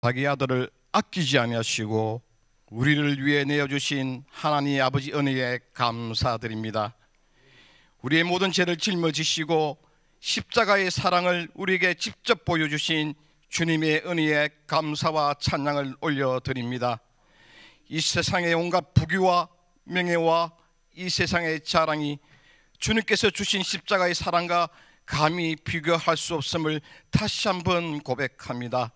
자기 아들을 아끼지 아니하시고 우리를 위해 내어주신 하나님 아버지 은혜에 감사드립니다. 우리의 모든 죄를 짊어지시고 십자가의 사랑을 우리에게 직접 보여주신 주님의 은혜에 감사와 찬양을 올려드립니다. 이 세상의 온갖 부귀와 명예와 이 세상의 자랑이 주님께서 주신 십자가의 사랑과 감히 비교할 수 없음을 다시 한번 고백합니다.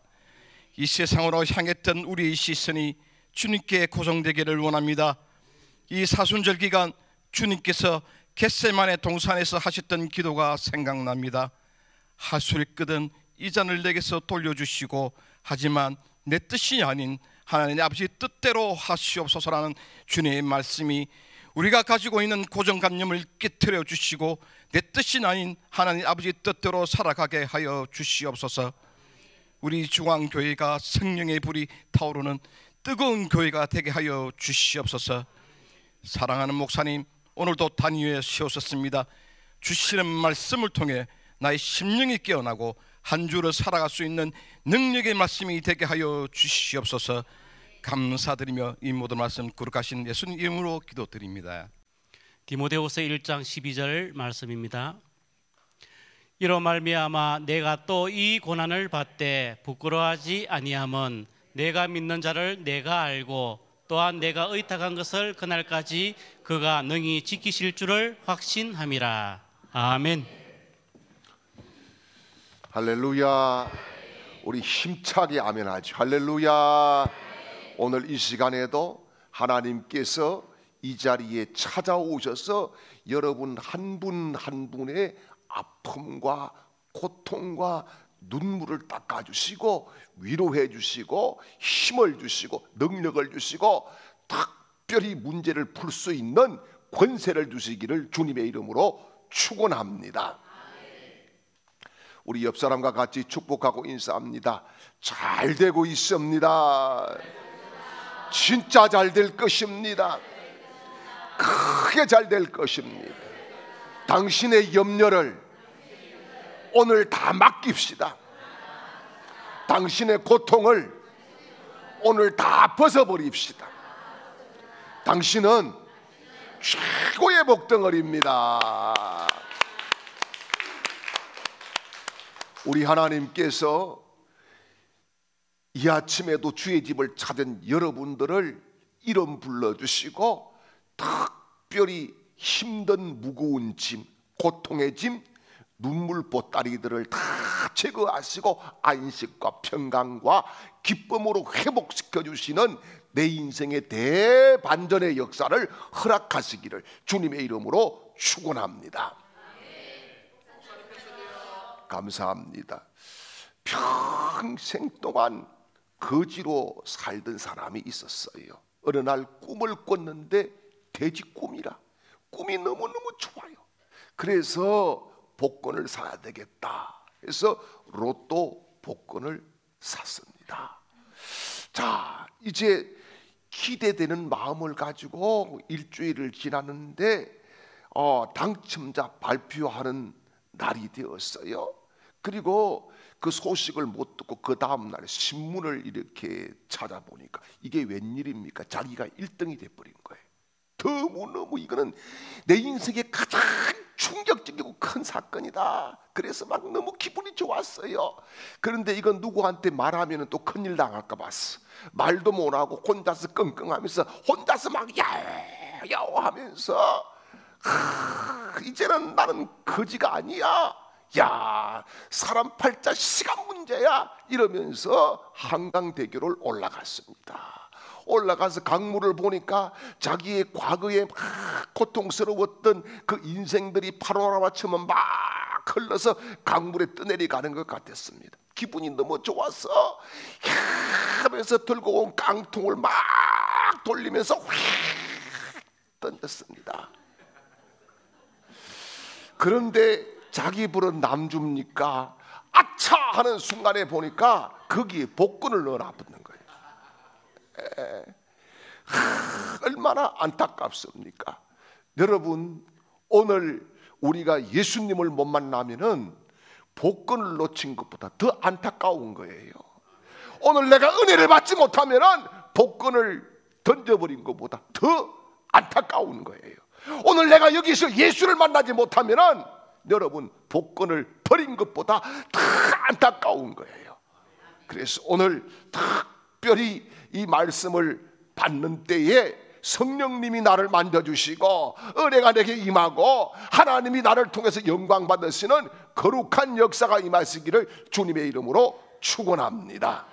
이 세상으로 향했던 우리의 시선이 주님께 고정되기를 원합니다. 이 사순절 기간 주님께서 겟세마네 동산에서 하셨던 기도가 생각납니다. 하술의 끝은 이 잔을 내게서 돌려주시고 하지만 내 뜻이 아닌 하나님 아버지 뜻대로 하시옵소서라는 주님의 말씀이 우리가 가지고 있는 고정관념을 깨트려 주시고 내 뜻이 아닌 하나님 아버지 뜻대로 살아가게 하여 주시옵소서. 우리 중앙교회가 성령의 불이 타오르는 뜨거운 교회가 되게 하여 주시옵소서. 사랑하는 목사님, 오늘도 단위에 세우셨습니다. 주시는 말씀을 통해 나의 심령이 깨어나고 한 주를 살아갈 수 있는 능력의 말씀이 되게 하여 주시옵소서. 감사드리며 이 모든 말씀 거룩하신 예수님 이름으로 기도드립니다. 디모데후서 1장 12절 말씀입니다. 이로 말미암아 내가 또 이 고난을 받되 부끄러워하지 아니함은 내가 믿는 자를 내가 알고 또한 내가 의탁한 것을 그날까지 그가 능히 지키실 줄을 확신함이라. 아멘. 할렐루야. 우리 힘차게 아멘하죠. 할렐루야. 오늘 이 시간에도 하나님께서 이 자리에 찾아오셔서 여러분 한 분 한 분의 아픔과 고통과 눈물을 닦아주시고 위로해 주시고 힘을 주시고 능력을 주시고 특별히 문제를 풀 수 있는 권세를 주시기를 주님의 이름으로 축원합니다. 우리 옆 사람과 같이 축복하고 인사합니다. 잘 되고 있습니다. 진짜 잘 될 것입니다. 크게 잘 될 것입니다. 당신의 염려를 오늘 다 맡깁시다. 당신의 고통을 오늘 다 벗어버립시다. 당신은 최고의 복덩어리입니다. 우리 하나님께서 이 아침에도 주의 집을 찾은 여러분들을 이름 불러주시고 특별히 힘든 무거운 짐, 고통의 짐, 눈물 보따리들을 다 제거하시고 안식과 평강과 기쁨으로 회복시켜 주시는 내 인생의 대반전의 역사를 허락하시기를 주님의 이름으로 축원합니다. 감사합니다. 평생 동안 거지로 살던 사람이 있었어요. 어느 날 꿈을 꿨는데 돼지 꿈이라 꿈이 너무너무 좋아요. 그래서 복권을 사야 되겠다 해서 로또 복권을 샀습니다. 자, 이제 기대되는 마음을 가지고 일주일을 지났는데 당첨자 발표하는 날이 되었어요. 그리고 그 소식을 못 듣고 그 다음 날 신문을 이렇게 찾아보니까 이게 웬일입니까? 자기가 1등이 돼버린 거예요. 너무너무 이거는 내 인생의 가장 충격적이고 큰 사건이다. 그래서 막 너무 기분이 좋았어요. 그런데 이건 누구한테 말하면 또 큰일 당할까 봤어. 말도 못하고 혼자서 끙끙하면서 혼자서 막 야야야 하면서 이제는 나는 거지가 아니야. 야, 사람 팔자 시간 문제야 이러면서 한강대교를 올라갔습니다. 올라가서 강물을 보니까 자기의 과거에 막 고통스러웠던 그 인생들이 파노라마처럼 막 흘러서 강물에 떠내려 가는 것 같았습니다. 기분이 너무 좋아서 하면서 들고 온 깡통을 막 돌리면서 휙 던졌습니다. 그런데 자기 부른 남줍니까? 아차 하는 순간에 보니까 거기에 복권을 넣어놨는 거예요. 얼마나 안타깝습니까? 여러분, 오늘 우리가 예수님을 못 만나면은 복권을 놓친 것보다 더 안타까운 거예요. 오늘 내가 은혜를 받지 못하면 복권을 던져버린 것보다 더 안타까운 거예요. 오늘 내가 여기서 예수를 만나지 못하면 여러분 복권을 버린 것보다 더 안타까운 거예요. 그래서 오늘 특별히 이 말씀을 받는 때에 성령님이 나를 만져주시고 은혜가 내게 임하고 하나님이 나를 통해서 영광 받으시는 거룩한 역사가 임하시기를 주님의 이름으로 축원합니다.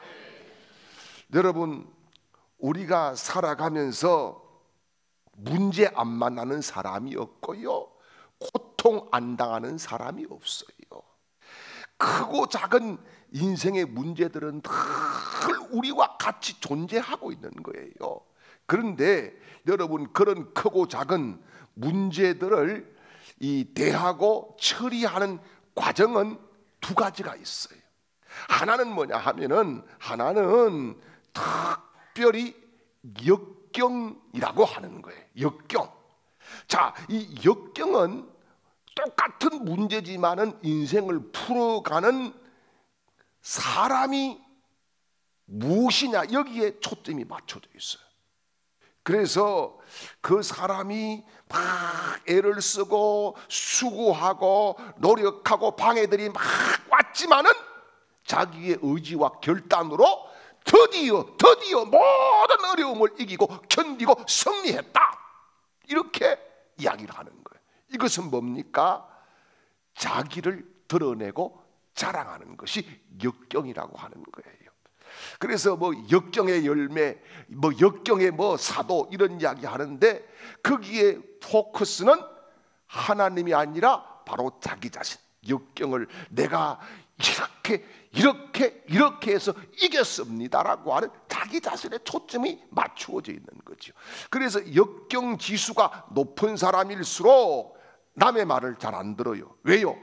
여러분, 우리가 살아가면서 문제 안 만나는 사람이 없고요, 고통 안 당하는 사람이 없어요. 크고 작은 인생의 문제들은 늘 우리와 같이 존재하고 있는 거예요. 그런데 여러분, 그런 크고 작은 문제들을 대하고 처리하는 과정은 두 가지가 있어요. 하나는 뭐냐 하면은, 하나는 특별히 역경이라고 하는 거예요. 역경. 자, 이 역경은 똑같은 문제지만은 인생을 풀어가는 사람이 무엇이냐, 여기에 초점이 맞춰져 있어요. 그래서 그 사람이 막 애를 쓰고 수고하고 노력하고 방해들이 막 왔지만은 자기의 의지와 결단으로 드디어 모든 어려움을 이기고 견디고 승리했다, 이렇게 이야기를 하는 거예요. 이것은 뭡니까? 자기를 드러내고 자랑하는 것이 역경이라고 하는 거예요. 그래서 뭐 역경의 열매, 뭐 역경의 뭐 사도, 이런 이야기 하는데 거기에 포커스는 하나님이 아니라 바로 자기 자신. 역경을 내가 이렇게 해서 이겼습니다라고 하는 자기 자신의 초점이 맞추어져 있는 거죠. 그래서 역경 지수가 높은 사람일수록 남의 말을 잘 안 들어요. 왜요?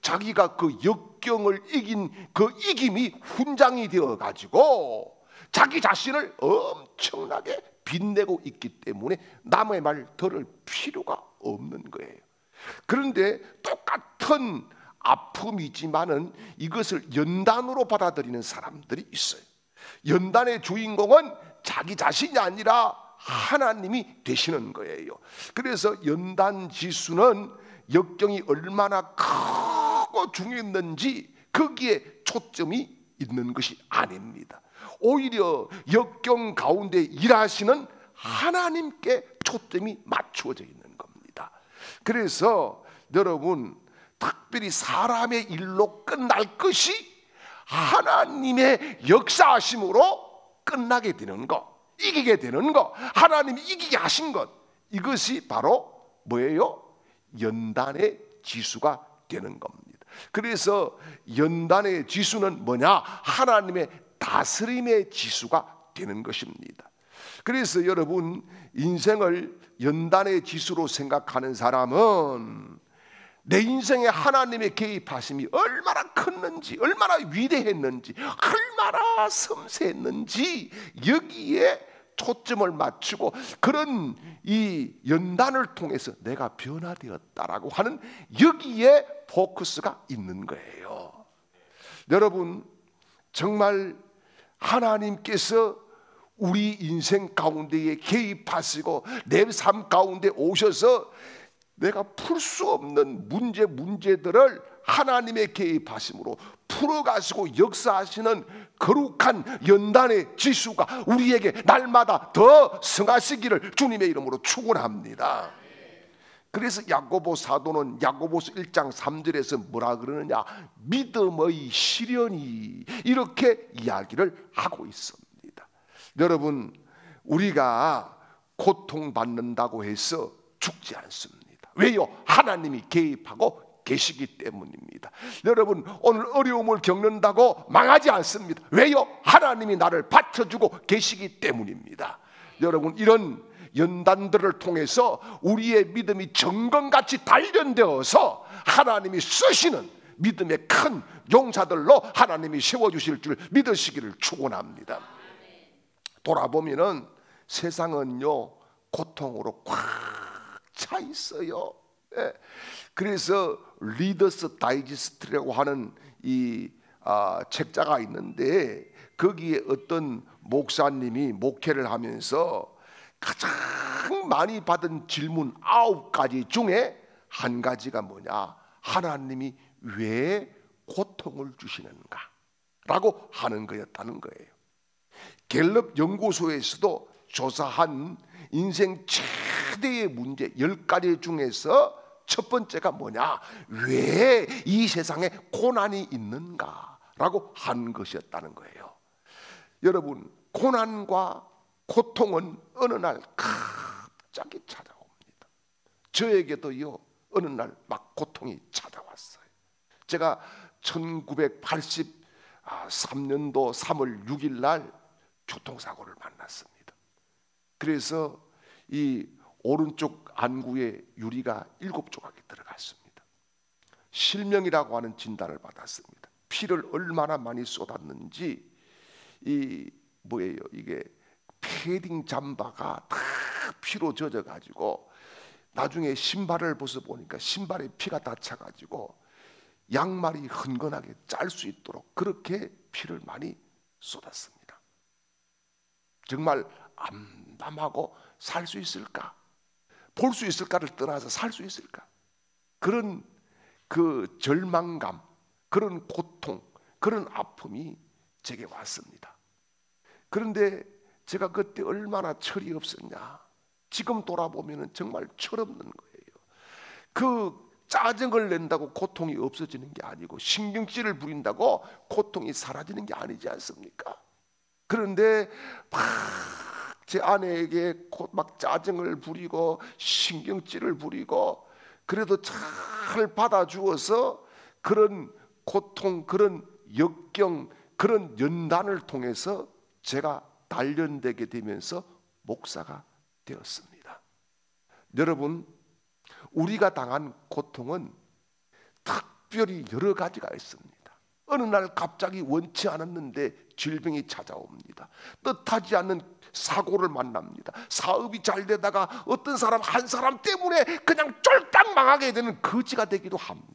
자기가 그 역경을 이긴 그 이김이 훈장이 되어 가지고 자기 자신을 엄청나게 빛내고 있기 때문에 남의 말 들을 필요가 없는 거예요. 그런데 똑같은 아픔이지만은 이것을 연단으로 받아들이는 사람들이 있어요. 연단의 주인공은 자기 자신이 아니라 하나님이 되시는 거예요. 그래서 연단 지수는 역경이 얼마나 크고 중요했는지 거기에 초점이 있는 것이 아닙니다. 오히려 역경 가운데 일하시는 하나님께 초점이 맞추어져 있는 겁니다. 그래서 여러분, 특별히 사람의 일로 끝날 것이 하나님의 역사하심으로 끝나게 되는 것, 이기게 되는 것, 하나님이 이기게 하신 것, 이것이 바로 뭐예요? 연단의 지수가 되는 겁니다. 그래서 연단의 지수는 뭐냐? 하나님의 다스림의 지수가 되는 것입니다. 그래서 여러분, 인생을 연단의 지수로 생각하는 사람은 내 인생에 하나님의 개입하심이 얼마나 컸는지, 얼마나 위대했는지, 얼마나 섬세했는지 여기에 초점을 맞추고 그런 이 연단을 통해서 내가 변화되었다라고 하는 여기에 포커스가 있는 거예요. 여러분, 정말 하나님께서 우리 인생 가운데에 개입하시고 내 삶 가운데 오셔서 내가 풀 수 없는 문제들을 하나님의 개입하심으로 풀어가시고 역사하시는 거룩한 연단의 지수가 우리에게 날마다 더 승하시기를 주님의 이름으로 축원합니다. 그래서 야고보 사도는 야고보서 1장 3절에서 뭐라 그러느냐? 믿음의 시련이, 이렇게 이야기를 하고 있습니다. 여러분, 우리가 고통받는다고 해서 죽지 않습니다. 왜요? 하나님이 개입하고 계시기 때문입니다. 여러분, 오늘 어려움을 겪는다고 망하지 않습니다. 왜요? 하나님이 나를 받쳐주고 계시기 때문입니다. 여러분, 이런 연단들을 통해서 우리의 믿음이 정금같이 단련되어서 하나님이 쓰시는 믿음의 큰 용사들로 하나님이 세워주실 줄 믿으시기를 축원합니다. 돌아보면은 세상은요, 고통으로 꽉 차 있어요. 그래서 리더스 다이지스트라고 하는 이 책자가 있는데 거기에 어떤 목사님이 목회를 하면서 가장 많이 받은 질문 9가지 중에 한 가지가 뭐냐? 하나님이 왜 고통을 주시는가? 라고 하는 거였다는 거예요. 갤럽 연구소에서도 조사한 인생 최대의 문제 10가지 중에서 첫 번째가 뭐냐? 왜 이 세상에 고난이 있는가? 라고 한 것이었다는 거예요. 여러분, 고난과 고통은 어느 날 갑자기 찾아옵니다. 저에게도요, 어느 날 막 고통이 찾아왔어요. 제가 1983년도 3월 6일 날 교통사고를 만났습니다. 그래서 이 오른쪽 안구에 유리가 7조각이 들어갔습니다. 실명이라고 하는 진단을 받았습니다. 피를 얼마나 많이 쏟았는지 이게 패딩 잠바가 다 피로 젖어가지고 나중에 신발을 벗어보니까 신발에 피가 다 차가지고 양말이 흔건하게 짤 수 있도록 그렇게 피를 많이 쏟았습니다. 정말 암담하고 살 수 있을까? 볼 수 있을까를 떠나서 살 수 있을까? 그런 그 절망감, 그런 고통, 그런 아픔이 제게 왔습니다. 그런데 제가 그때 얼마나 철이 없었냐? 지금 돌아보면 정말 철없는 거예요. 그 짜증을 낸다고 고통이 없어지는 게 아니고 신경질을 부린다고 고통이 사라지는 게 아니지 않습니까? 그런데 막 제 아내에게 막 짜증을 부리고 신경질을 부리고 그래도 잘 받아주어서 그런 고통, 그런 역경, 그런 연단을 통해서 제가 단련되게 되면서 목사가 되었습니다. 여러분, 우리가 당한 고통은 특별히 여러 가지가 있습니다. 어느 날 갑자기 원치 않았는데 질병이 찾아옵니다. 뜻하지 않는 사고를 만납니다. 사업이 잘 되다가 어떤 사람 한 사람 때문에 그냥 쫄딱 망하게 되는 거지가 되기도 합니다.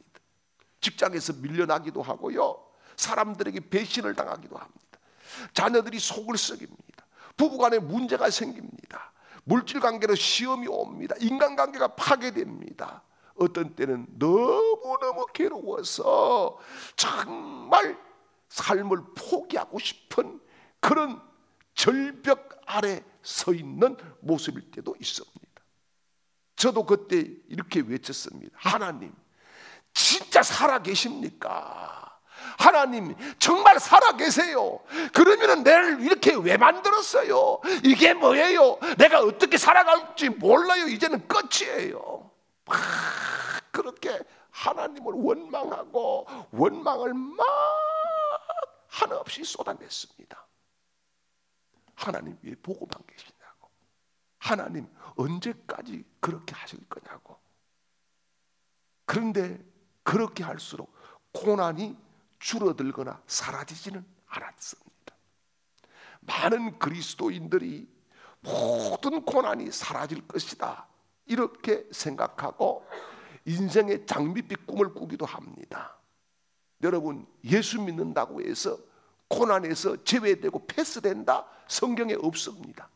직장에서 밀려나기도 하고요, 사람들에게 배신을 당하기도 합니다. 자녀들이 속을 썩입니다. 부부간에 문제가 생깁니다. 물질관계로 시험이 옵니다. 인간관계가 파괴됩니다. 어떤 때는 너무너무 괴로워서 정말 삶을 포기하고 싶은 그런 절벽 아래 서 있는 모습일 때도 있습니다. 저도 그때 이렇게 외쳤습니다. 하나님, 진짜 살아계십니까? 하나님, 정말 살아계세요. 그러면 나를 이렇게 왜 만들었어요? 이게 뭐예요? 내가 어떻게 살아갈지 몰라요. 이제는 끝이에요. 막 그렇게 하나님을 원망하고 원망을 막 한없이 쏟아냈습니다. 하나님 왜 보고만 계시냐고, 하나님 언제까지 그렇게 하실 거냐고. 그런데 그렇게 할수록 고난이 줄어들거나 사라지지는 않았습니다. 많은 그리스도인들이 모든 고난이 사라질 것이다 이렇게 생각하고 인생의 장밋빛 꿈을 꾸기도 합니다. 여러분, 예수 믿는다고 해서 고난에서 제외되고 패스된다? 성경에 없습니다.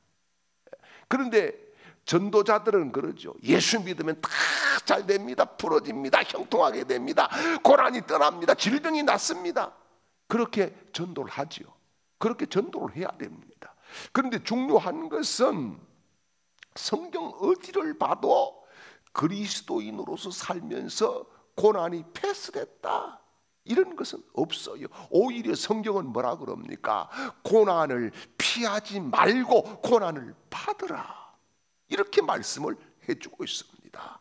그런데 전도자들은 그러죠. 예수 믿으면 다 잘 됩니다. 풀어집니다. 형통하게 됩니다. 고난이 떠납니다. 질병이 낫습니다. 그렇게 전도를 하지요. 그렇게 전도를 해야 됩니다. 그런데 중요한 것은 성경 어디를 봐도 그리스도인으로서 살면서 고난이 패스됐다 이런 것은 없어요. 오히려 성경은 뭐라 그럽니까? 고난을 피하지 말고 고난을 받으라 이렇게 말씀을 해주고 있습니다.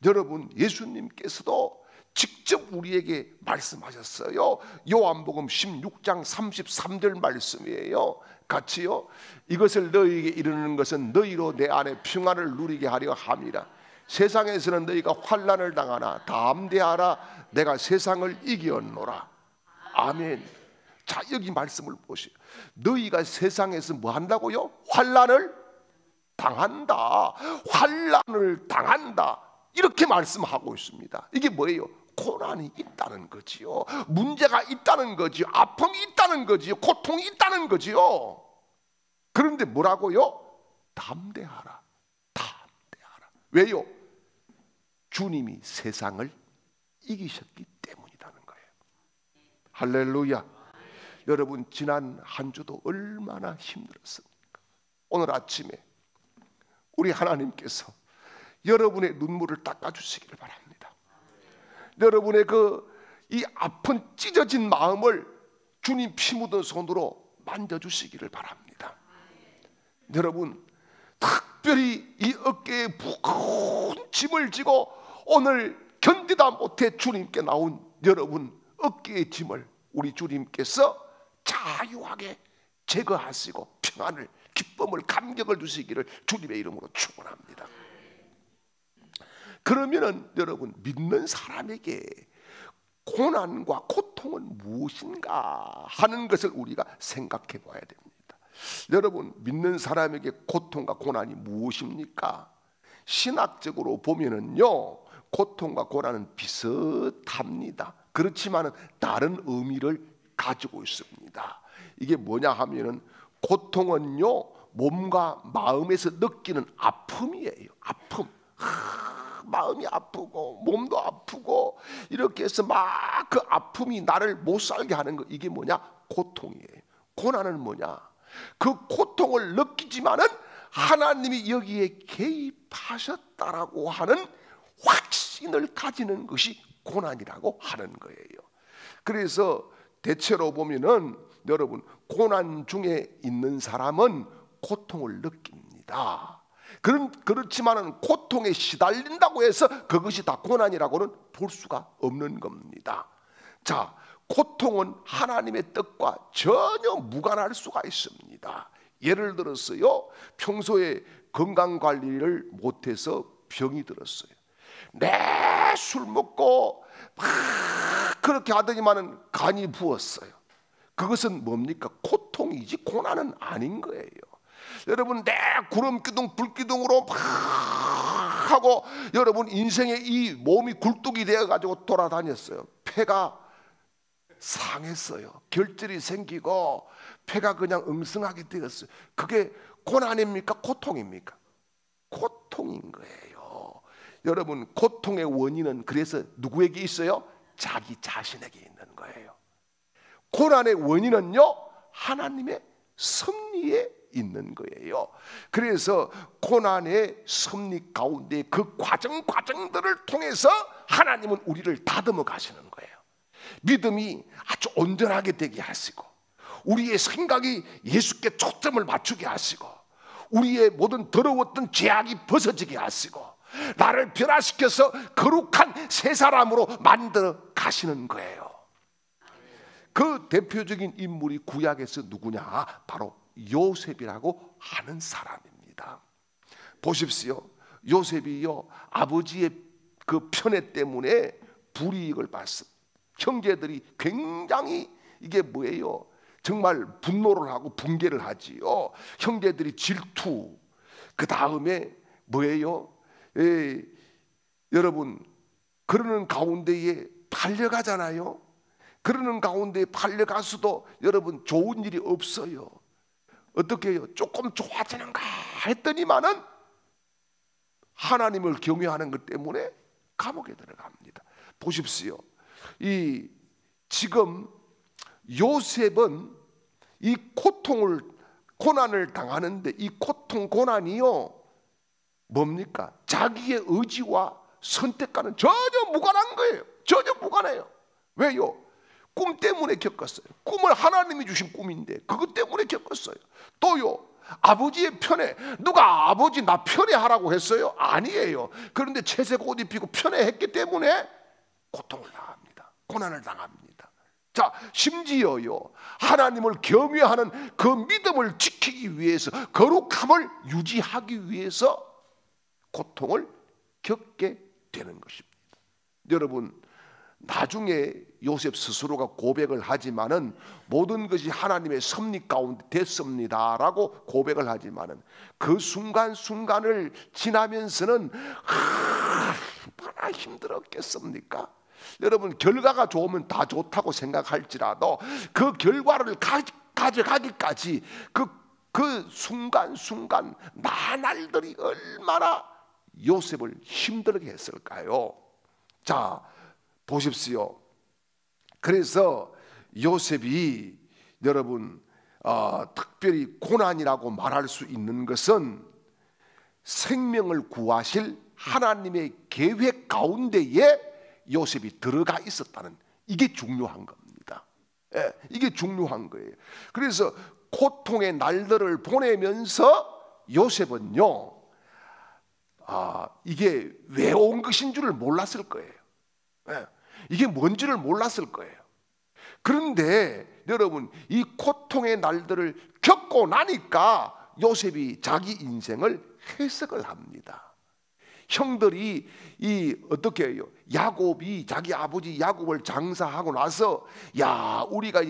여러분, 예수님께서도 직접 우리에게 말씀하셨어요. 요한복음 16장 33절 말씀이에요. 같이요. 이것을 너희에게 이르는 것은 너희로 내 안에 평안을 누리게 하려 함이라. 세상에서는 너희가 환난을 당하나 담대하라. 내가 세상을 이겼노라. 아멘. 자, 여기 말씀을 보시오. 너희가 세상에서 뭐 한다고요? 환난을 당한다. 환난을 당한다. 이렇게 말씀하고 있습니다. 이게 뭐예요? 고난이 있다는 거지요. 문제가 있다는 거지요. 아픔이 있다는 거지요. 고통이 있다는 거지요. 그런데 뭐라고요? 담대하라. 담대하라. 왜요? 주님이 세상을 이기셨기 때문이라는 거예요. 할렐루야. 여러분, 지난 한 주도 얼마나 힘들었습니까? 오늘 아침에 우리 하나님께서 여러분의 눈물을 닦아주시기를 바랍니다. 여러분의 이 아픈 찢어진 마음을 주님 피 묻은 손으로 만져주시기를 바랍니다. 여러분, 특별히 이 어깨에 무거운 짐을 지고 오늘 견디다 못해 주님께 나온 여러분 어깨의 짐을 우리 주님께서 자유하게 제거하시고 평안을, 기쁨을, 감격을 주시기를 주님의 이름으로 축원합니다. 그러면은 여러분, 믿는 사람에게 고난과 고통은 무엇인가 하는 것을 우리가 생각해 봐야 됩니다. 여러분, 믿는 사람에게 고통과 고난이 무엇입니까? 신학적으로 보면은요, 고통과 고난은 비슷합니다. 그렇지만은 다른 의미를 가지고 있습니다. 이게 뭐냐 하면은, 고통은요, 몸과 마음에서 느끼는 아픔이에요. 아픔. 마음이 아프고 몸도 아프고 이렇게 해서 막 그 아픔이 나를 못 살게 하는 거, 이게 뭐냐? 고통이에요. 고난은 뭐냐? 그 고통을 느끼지만은 하나님이 여기에 개입하셨다라고 하는 확신을 가지는 것이 고난이라고 하는 거예요. 그래서 대체로 보면은 여러분, 고난 중에 있는 사람은 고통을 느낍니다. 그렇지만은 고통에 시달린다고 해서 그것이 다 고난이라고는 볼 수가 없는 겁니다. 자, 고통은 하나님의 뜻과 전혀 무관할 수가 있습니다. 예를 들어서요, 평소에 건강 관리를 못해서 병이 들었어요. 네, 술 먹고 막 그렇게 하더니만은 간이 부었어요. 그것은 뭡니까? 고통이지 고난은 아닌 거예요. 여러분, 내 구름기둥 불기둥으로 막 하고 여러분 인생의 이 몸이 굴뚝이 되어가지고 돌아다녔어요. 폐가 상했어요. 결절이 생기고 폐가 그냥 엉성하게 되었어요. 그게 고난입니까? 고통입니까? 고통인 거예요. 여러분, 고통의 원인은 그래서 누구에게 있어요? 자기 자신에게 있는 거예요. 고난의 원인은요, 하나님의 섭리에 있는 거예요. 그래서 고난의 섭리 가운데 그 과정들을 통해서 하나님은 우리를 다듬어 가시는 거예요. 믿음이 아주 온전하게 되게 하시고, 우리의 생각이 예수께 초점을 맞추게 하시고, 우리의 모든 더러웠던 죄악이 벗어지게 하시고, 나를 변화시켜서 거룩한 새 사람으로 만들어 가시는 거예요. 그 대표적인 인물이 구약에서 누구냐? 바로 요셉이라고 하는 사람입니다. 보십시오. 요셉이요, 아버지의 그 편애 때문에 불이익을 받습니다. 형제들이 굉장히, 이게 뭐예요? 정말 분노를 하고 붕괴를 하지요. 형제들이 질투. 그 다음에 뭐예요? 여러분, 그러는 가운데에 팔려가잖아요. 그러는 가운데 팔려가서도 여러분 좋은 일이 없어요. 어떻게 해요? 조금 좋아지는가 했더니만은 하나님을 경외하는 것 때문에 감옥에 들어갑니다. 보십시오. 이 지금 요셉은 이 고난을 당하는데, 이 고통, 고난이요, 뭡니까? 자기의 의지와 선택과는 전혀 무관한 거예요. 전혀 무관해요. 왜요? 꿈 때문에 겪었어요. 꿈을 하나님이 주신 꿈인데 그것 때문에 겪었어요. 또요, 아버지의 편애. 누가 아버지 나 편애하라고 했어요? 아니에요. 그런데 채색 옷 입히고 편애했기 때문에 고통을 당합니다. 고난을 당합니다. 자, 심지어요, 하나님을 경외하는 그 믿음을 지키기 위해서, 거룩함을 유지하기 위해서 고통을 겪게 되는 것입니다. 여러분, 나중에 요셉 스스로가 고백을 하지만은 모든 것이 하나님의 섭리 가운데 됐습니다라고 고백을 하지만은 그 순간순간을 지나면서는 얼마나 힘들었겠습니까? 여러분, 결과가 좋으면 다 좋다고 생각할지라도 그 결과를 가져가기까지 그 순간순간 나날들이 얼마나 요셉을 힘들게 했을까요? 자, 보십시오. 그래서 요셉이 여러분 특별히 고난이라고 말할 수 있는 것은 생명을 구하실 하나님의 계획 가운데에 요셉이 들어가 있었다는, 이게 중요한 겁니다. 예, 이게 중요한 거예요. 그래서 고통의 날들을 보내면서 요셉은요, 이게 왜 온 것인 줄을 몰랐을 거예요. 예, 이게 뭔지를 몰랐을 거예요. 그런데 여러분, 이 고통의 날들을 겪고 나니까 요셉이 자기 인생을 해석을 합니다. 형들이 어떻게 해요? 야곱이 자기 아버지 야곱을 장사하고 나서, 야, 우리가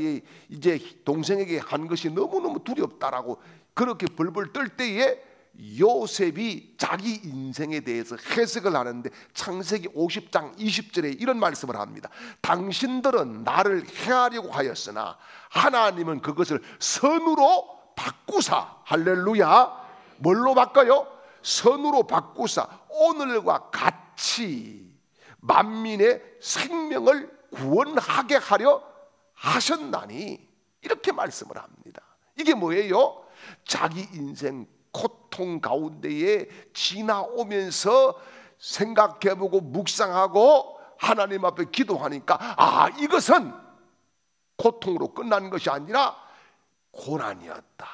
이제 동생에게 한 것이 너무너무 두렵다라고 그렇게 벌벌 떨 때에 요셉이 자기 인생에 대해서 해석을 하는데, 창세기 50장 20절에 이런 말씀을 합니다. 당신들은 나를 해하려고 하였으나 하나님은 그것을 선으로 바꾸사, 할렐루야, 뭘로 바꿔요? 선으로 바꾸사 오늘과 같이 만민의 생명을 구원하게 하려 하셨나니, 이렇게 말씀을 합니다. 이게 뭐예요? 자기 인생 고통 가운데에 지나오면서 생각해보고 묵상하고 하나님 앞에 기도하니까, 이것은 고통으로 끝난 것이 아니라 고난이었다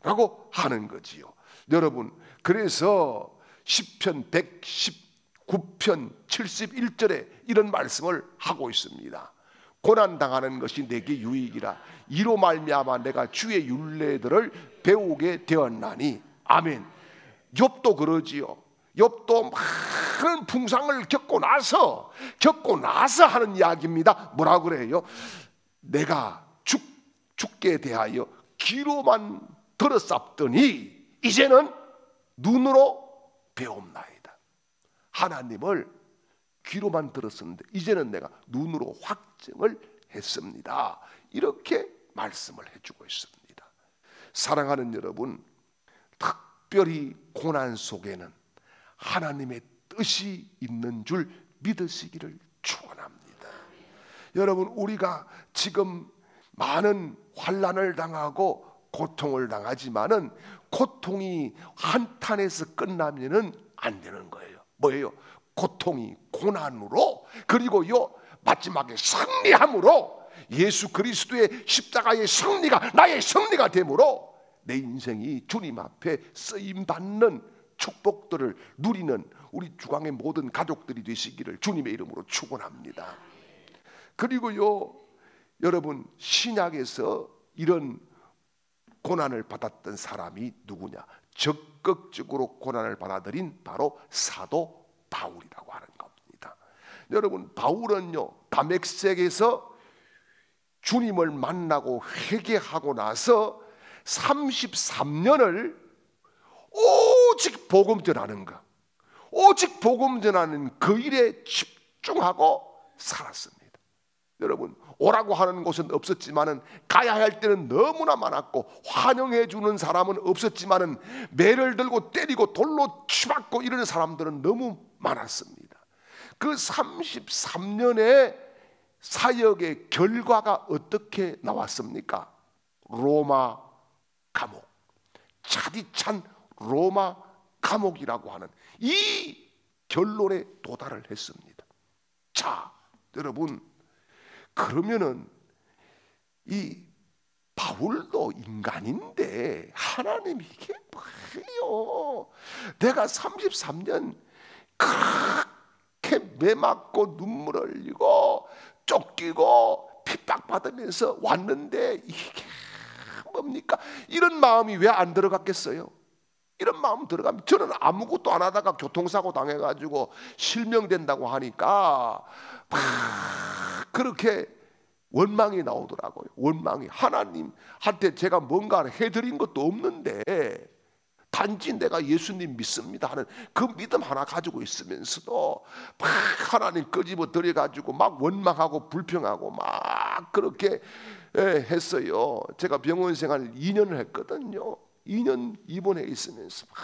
라고 하는 거지요. 여러분, 그래서 시편 119편 71절에 이런 말씀을 하고 있습니다. 고난당하는 것이 내게 유익이라, 이로 말미암아 내가 주의 율례들을 배우게 되었나니. 아멘. 욥도 그러지요. 욥도 많은 풍상을 겪고 나서 하는 이야기입니다. 뭐라 그래요? 내가 죽게 대하여 귀로만 들었었더니 이제는 눈으로 배움나이다. 하나님을 귀로만 들었었는데 이제는 내가 눈으로 확증을 했습니다. 이렇게 말씀을 해주고 있습니다. 사랑하는 여러분, 특별히 고난 속에는 하나님의 뜻이 있는 줄 믿으시기를 축원합니다. 여러분, 우리가 지금 많은 환난을 당하고 고통을 당하지만은 고통이 한탄에서 끝나면은 안 되는 거예요. 뭐예요? 고통이 고난으로, 그리고요 마지막에 승리함으로, 예수 그리스도의 십자가의 승리가 나의 승리가 되므로 내 인생이 주님 앞에 쓰임 받는 축복들을 누리는 우리 주광의 모든 가족들이 되시기를 주님의 이름으로 축원합니다. 그리고요 여러분, 신약에서 이런 고난을 받았던 사람이 누구냐? 적극적으로 고난을 받아들인 바로 사도 바울이라고 하는 겁니다. 여러분, 바울은요 다메섹에서 주님을 만나고 회개하고 나서 33년을 오직 복음 전하는 것, 오직 복음 전하는 그 일에 집중하고 살았습니다. 여러분, 오라고 하는 곳은 없었지만은 가야 할 때는 너무나 많았고, 환영해 주는 사람은 없었지만은 매를 들고 때리고 돌로 치받고 이러는 사람들은 너무 많았습니다. 그 33년의 사역의 결과가 어떻게 나왔습니까? 로마 감옥, 차디찬 로마 감옥이라고 하는 이 결론에 도달을 했습니다. 자, 여러분, 그러면은 이 바울도 인간인데 하나님이 이게 뭐예요? 내가 33년 그렇게 매맞고 눈물 흘리고 쫓기고 핍박받으면서 왔는데 이게 뭡니까? 이런 마음이 왜 안 들어갔겠어요? 이런 마음 들어가면, 저는 아무것도 안 하다가 교통사고 당해가지고 실명된다고 하니까 그렇게 원망이 나오더라고요. 원망이. 하나님한테 제가 뭔가 해드린 것도 없는데 단지 내가 예수님 믿습니다 하는 그 믿음 하나 가지고 있으면서도 막 하나님 끄집어 들여가지고 막 원망하고 불평하고 막 그렇게 했어요. 제가 병원 생활 2년을 했거든요. 2년 입원해 있으면서 막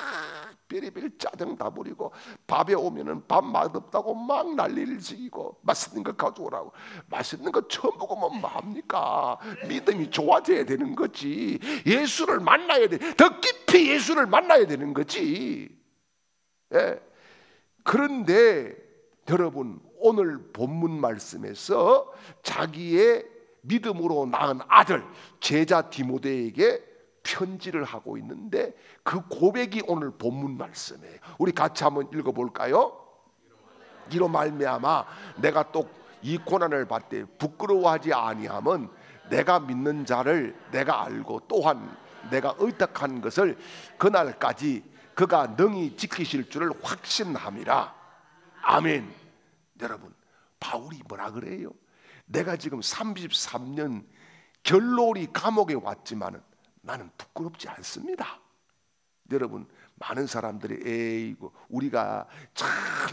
별의별 짜증 다 부리고, 밥에 오면은 밥 맛없다고 막 난리를 지고, 맛있는 거 가져오라고. 맛있는 거 처음 먹으면 뭐합니까? 믿음이 좋아져야 되는 거지. 예수를 만나야 돼. 더 깊이 예수를 만나야 되는 거지. 예. 그런데 여러분, 오늘 본문 말씀에서 자기의 믿음으로 낳은 아들 제자 디모데에게 편지를 하고 있는데, 그 고백이 오늘 본문 말씀이에요. 우리 같이 한번 읽어볼까요? 이로 말미암아 내가 또 이 고난을 받되 부끄러워하지 아니함은 내가 믿는 자를 내가 알고 또한 내가 의탁한 것을 그날까지 그가 능히 지키실 줄을 확신함이라. 아멘. 여러분, 바울이 뭐라 그래요? 내가 지금 33년 결로리 감옥에 왔지만은 나는 부끄럽지 않습니다. 여러분, 많은 사람들이 에이고 우리가 잘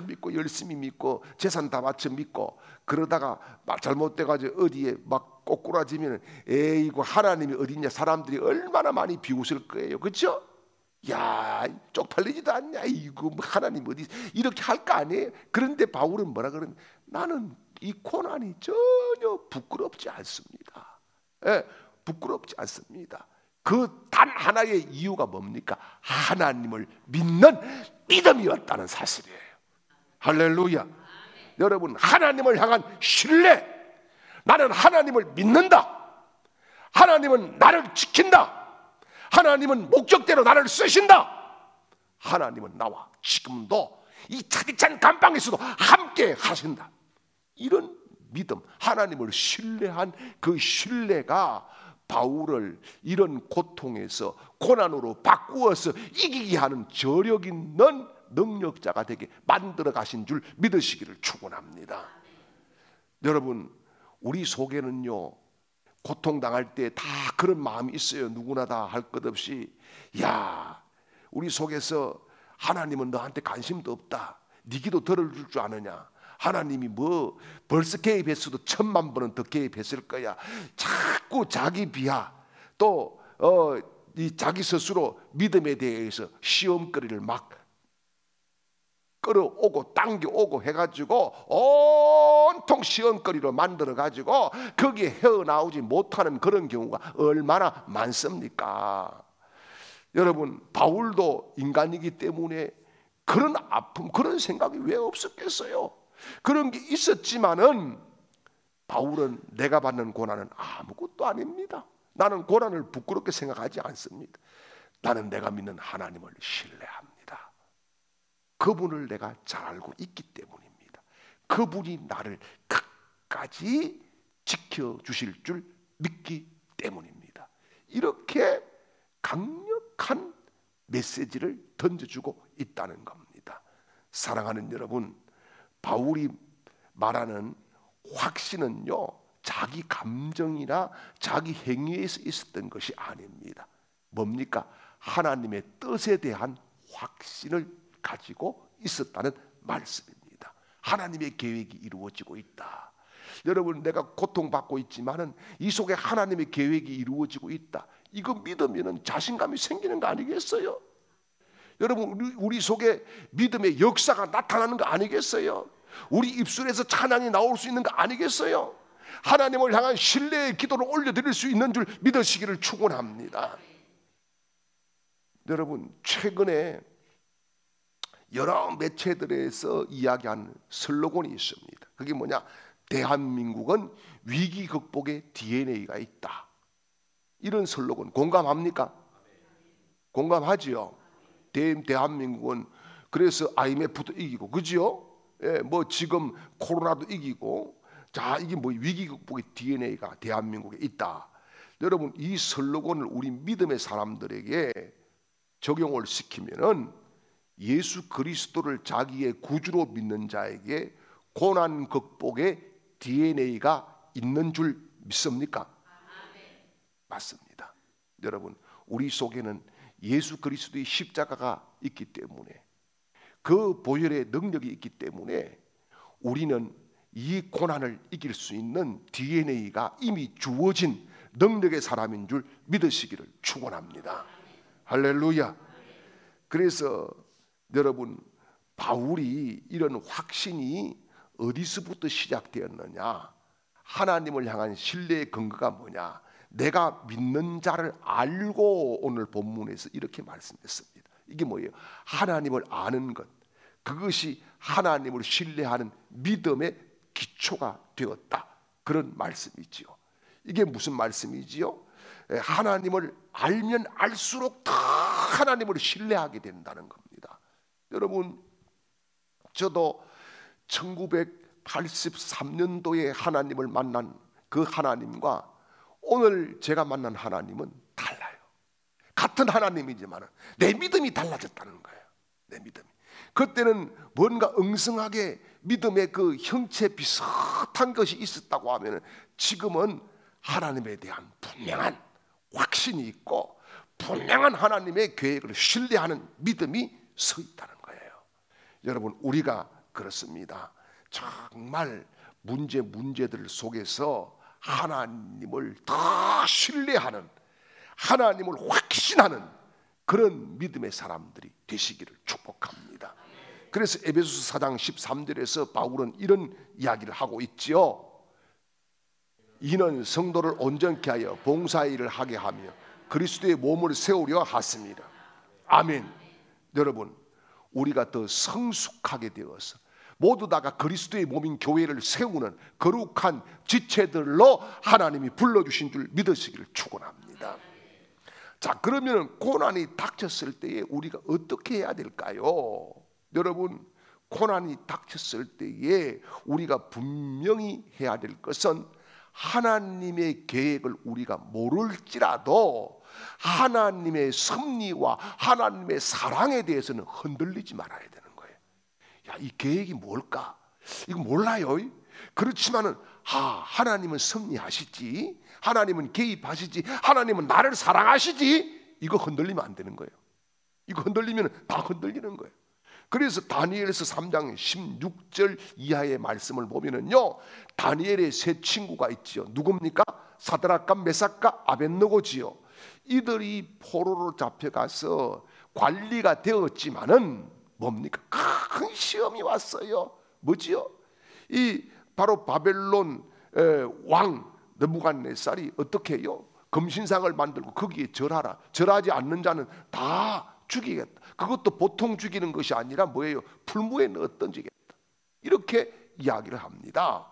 믿고 열심히 믿고 재산 다 바쳐 믿고 그러다가 막 잘못돼가지고 어디에 막 꼬꾸라지면 에이고 하나님이 어딨냐, 사람들이 얼마나 많이 비웃을 거예요. 그렇죠? 야, 쪽팔리지도 않냐, 이거 하나님 어디, 이렇게 할 거 아니에요. 그런데 바울은 뭐라 그러면 나는 이 고난이 전혀 부끄럽지 않습니다. 예, 부끄럽지 않습니다. 그 단 하나의 이유가 뭡니까? 하나님을 믿는 믿음이었다는 사실이에요. 할렐루야. 여러분, 하나님을 향한 신뢰, 나는 하나님을 믿는다, 하나님은 나를 지킨다, 하나님은 목적대로 나를 쓰신다, 하나님은 나와 지금도 이 차디찬 감방에서도 함께 하신다, 이런 믿음, 하나님을 신뢰한 그 신뢰가 바울을 이런 고통에서 고난으로 바꾸어서 이기게 하는 저력 있는 능력자가 되게 만들어 가신 줄 믿으시기를 축원합니다. 여러분, 우리 속에는요, 고통당할 때 다 그런 마음이 있어요. 누구나 다 할 것 없이, 야, 우리 속에서 하나님은 너한테 관심도 없다, 네 기도 들어줄 줄 아느냐, 하나님이 뭐 벌써 개입했어도 1000만 번은 더 개입했을 거야. 자꾸 자기 비하, 또 이 자기 스스로 믿음에 대해서 시험거리를 막 끌어오고 당겨오고 해가지고 온통 시험거리로 만들어가지고 거기에 헤어나오지 못하는 그런 경우가 얼마나 많습니까? 여러분, 바울도 인간이기 때문에 그런 아픔, 그런 생각이 왜 없었겠어요? 그런 게 있었지만은 바울은 내가 받는 고난은 아무것도 아닙니다. 나는 고난을 부끄럽게 생각하지 않습니다. 나는 내가 믿는 하나님을 신뢰합니다. 그분을 내가 잘 알고 있기 때문입니다. 그분이 나를 끝까지 지켜주실 줄 믿기 때문입니다. 이렇게 강력한 메시지를 던져주고 있다는 겁니다. 사랑하는 여러분, 바울이 말하는 확신은요, 자기 감정이나 자기 행위에서 있었던 것이 아닙니다. 뭡니까? 하나님의 뜻에 대한 확신을 가지고 있었다는 말씀입니다. 하나님의 계획이 이루어지고 있다. 여러분, 내가 고통받고 있지만은 이 속에 하나님의 계획이 이루어지고 있다, 이거 믿으면 자신감이 생기는 거 아니겠어요? 여러분, 우리 속에 믿음의 역사가 나타나는 거 아니겠어요? 우리 입술에서 찬양이 나올 수 있는 거 아니겠어요? 하나님을 향한 신뢰의 기도를 올려드릴 수 있는 줄 믿으시기를 축원합니다. 여러분, 최근에 여러 매체들에서 이야기하는 슬로건이 있습니다. 그게 뭐냐? 대한민국은 위기 극복의 DNA가 있다. 이런 슬로건 공감합니까? 공감하지요? 대한민국은 그래서 IMF도 이기고, 그지요? 예, 뭐 지금 코로나도 이기고, 자, 이게 뭐 위기 극복의 DNA가 대한민국에 있다. 여러분, 이 슬로건을 우리 믿음의 사람들에게 적용을 시키면은 예수 그리스도를 자기의 구주로 믿는 자에게 고난 극복의 DNA가 있는 줄 믿습니까? 맞습니다. 여러분, 우리 속에는 예수 그리스도의 십자가가 있기 때문에, 그 보혈의 능력이 있기 때문에 우리는 이 고난을 이길 수 있는 DNA가 이미 주어진 능력의 사람인 줄 믿으시기를 축원합니다. 할렐루야. 그래서 여러분, 바울이 이런 확신이 어디서부터 시작되었느냐? 하나님을 향한 신뢰의 근거가 뭐냐? 내가 믿는 자를 알고, 오늘 본문에서 이렇게 말씀했습니다. 이게 뭐예요? 하나님을 아는 것, 그것이 하나님을 신뢰하는 믿음의 기초가 되었다, 그런 말씀이지요. 이게 무슨 말씀이지요? 하나님을 알면 알수록 더 하나님을 신뢰하게 된다는 겁니다. 여러분, 저도 1983년도에 하나님을 만난 그 하나님과 오늘 제가 만난 하나님은 달라요. 같은 하나님이지만 내 믿음이 달라졌다는 거예요. 내 믿음이. 그때는 뭔가 엉성하게 믿음의 그 형체 비슷한 것이 있었다고 하면, 지금은 하나님에 대한 분명한 확신이 있고 분명한 하나님의 계획을 신뢰하는 믿음이 서 있다는 거예요. 여러분, 우리가 그렇습니다. 정말 문제들 속에서 하나님을 더 신뢰하는, 하나님을 확신하는 그런 믿음의 사람들이 되시기를 축복합니다. 그래서 에베소서 4장 13절에서 바울은 이런 이야기를 하고 있지요. 이는 성도를 온전케 하여 봉사의 일을 하게 하며 그리스도의 몸을 세우려 하십니다. 아멘. 여러분, 우리가 더 성숙하게 되어서 모두 다가 그리스도의 몸인 교회를 세우는 거룩한 지체들로 하나님이 불러주신 줄 믿으시기를 축원합니다. 자, 그러면 고난이 닥쳤을 때에 우리가 어떻게 해야 될까요? 여러분, 고난이 닥쳤을 때에 우리가 분명히 해야 될 것은, 하나님의 계획을 우리가 모를지라도 하나님의 섭리와 하나님의 사랑에 대해서는 흔들리지 말아야 되는 거예요. 야, 이 계획이 뭘까? 이거 몰라요. 그렇지만은 하나님은 섭리하시지, 하나님은 개입하시지, 하나님은 나를 사랑하시지, 이거 흔들리면 안 되는 거예요. 이거 흔들리면 다 흔들리는 거예요. 그래서 다니엘서 3장 16절 이하의 말씀을 보면은요, 다니엘의 세 친구가 있지요. 누굽니까? 사드락과 메삭과 아벳느고지요. 이들이 포로로 잡혀가서 관리가 되었지만은 뭡니까? 큰 시험이 왔어요. 뭐지요? 이 바로 바벨론 왕 느부갓네살이 어떻게 해요? 금신상을 만들고 거기에 절하라, 절하지 않는 자는 다 죽이겠다. 그것도 보통 죽이는 것이 아니라 뭐예요? 풀무에 넣어 던지겠다, 이렇게 이야기를 합니다.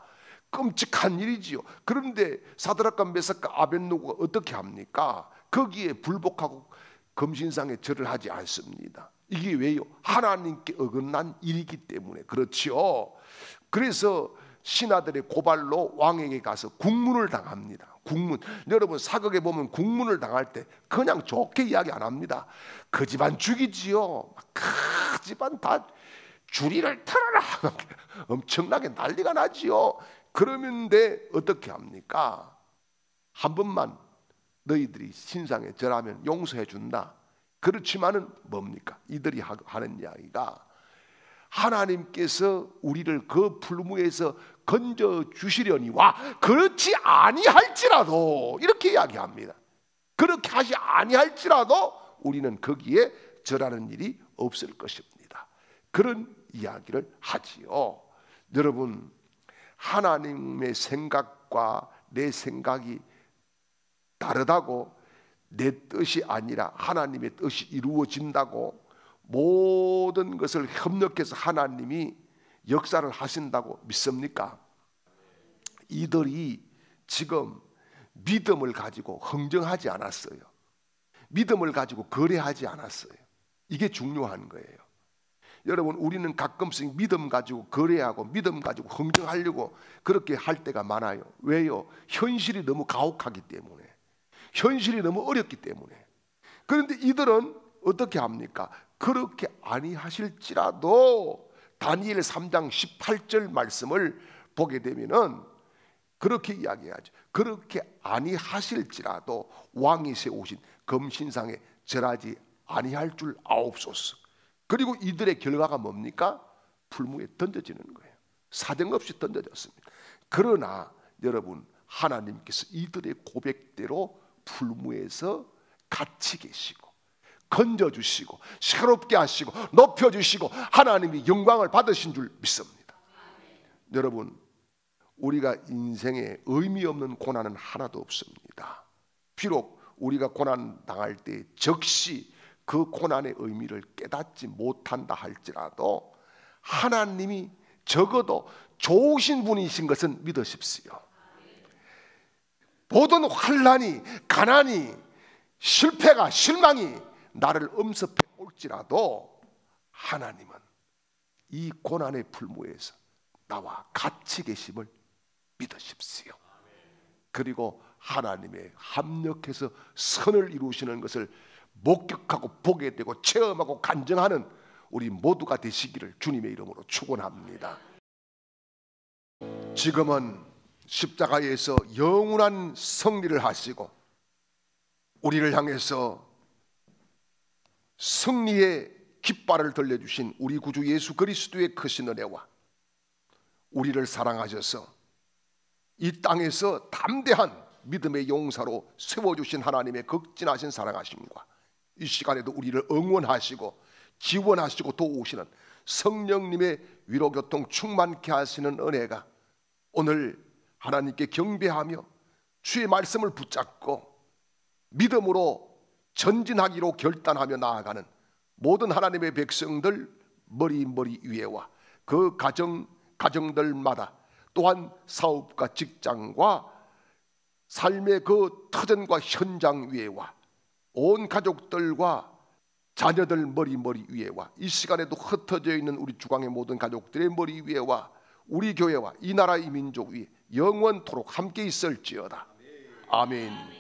끔찍한 일이지요. 그런데 사드락과 메삭과 아벳느고가 어떻게 합니까? 거기에 불복하고 금신상에 절을 하지 않습니다. 이게 왜요? 하나님께 어긋난 일이기 때문에 그렇지요. 그래서 신하들의 고발로 왕에게 가서 국문을 당합니다. 국문. 여러분, 사극에 보면 국문을 당할 때 그냥 좋게 이야기 안 합니다. 그 집안 죽이지요. 그 집안 다 주리를 털어라, 엄청나게 난리가 나지요. 그러는데 어떻게 합니까? 한 번만 너희들이 신상에 절하면 용서해 준다. 그렇지만은 뭡니까? 이들이 하는 이야기가, 하나님께서 우리를 그 풀무에서 건져 주시려니와 그렇지 아니할지라도, 이렇게 이야기합니다. 그렇게 하지 아니할지라도 우리는 거기에 절하는 일이 없을 것입니다. 그런 이야기를 하지요. 여러분, 하나님의 생각과 내 생각이 다르다고, 내 뜻이 아니라 하나님의 뜻이 이루어진다고, 모든 것을 협력해서 하나님이 역사를 하신다고 믿습니까? 이들이 지금 믿음을 가지고 흥정하지 않았어요. 믿음을 가지고 거래하지 않았어요. 이게 중요한 거예요. 여러분, 우리는 가끔씩 믿음 가지고 거래하고 믿음 가지고 흥정하려고 그렇게 할 때가 많아요. 왜요? 현실이 너무 가혹하기 때문에, 현실이 너무 어렵기 때문에. 그런데 이들은 어떻게 합니까? 그렇게 아니하실지라도, 다니엘 3장 18절 말씀을 보게 되면은 그렇게 이야기하죠. 그렇게 아니하실지라도 왕이 세우신 금신상에 절하지 아니할 줄 아옵소서. 그리고 이들의 결과가 뭡니까? 풀무에 던져지는 거예요. 사정없이 던져졌습니다. 그러나 여러분, 하나님께서 이들의 고백대로 풀무에서 같이 계시고 건져주시고 새롭게 하시고 높여주시고 하나님이 영광을 받으신 줄 믿습니다. 여러분, 우리가 인생에 의미 없는 고난은 하나도 없습니다. 비록 우리가 고난 당할 때 즉시 그 고난의 의미를 깨닫지 못한다 할지라도 하나님이 적어도 좋으신 분이신 것은 믿으십시오. 모든 환난이, 가난이, 실패가, 실망이 나를 엄습해 올지라도 하나님은 이 고난의 풀무에서 나와 같이 계심을 믿으십시오. 그리고 하나님의 합력해서 선을 이루시는 것을 목격하고 보게 되고 체험하고 간증하는 우리 모두가 되시기를 주님의 이름으로 축원합니다. 지금은 십자가에서 영원한 승리를 하시고 우리를 향해서 승리의 깃발을 들려주신 우리 구주 예수 그리스도의 크신 은혜와 우리를 사랑하셔서 이 땅에서 담대한 믿음의 용사로 세워주신 하나님의 극진하신 사랑하심과 이 시간에도 우리를 응원하시고 지원하시고 도우시는 성령님의 위로교통 충만케 하시는 은혜가 오늘 하나님께 경배하며 주의 말씀을 붙잡고 믿음으로 전진하기로 결단하며 나아가는 모든 하나님의 백성들 머리 위에와 그 가정들마다 또한 사업과 직장과 삶의 그 터전과 현장 위에와 온 가족들과 자녀들 머리 위에와 이 시간에도 흩어져 있는 우리 주광의 모든 가족들의 머리 위에와 우리 교회와 이 나라 이 민족 위에 영원토록 함께 있을지어다. 아멘.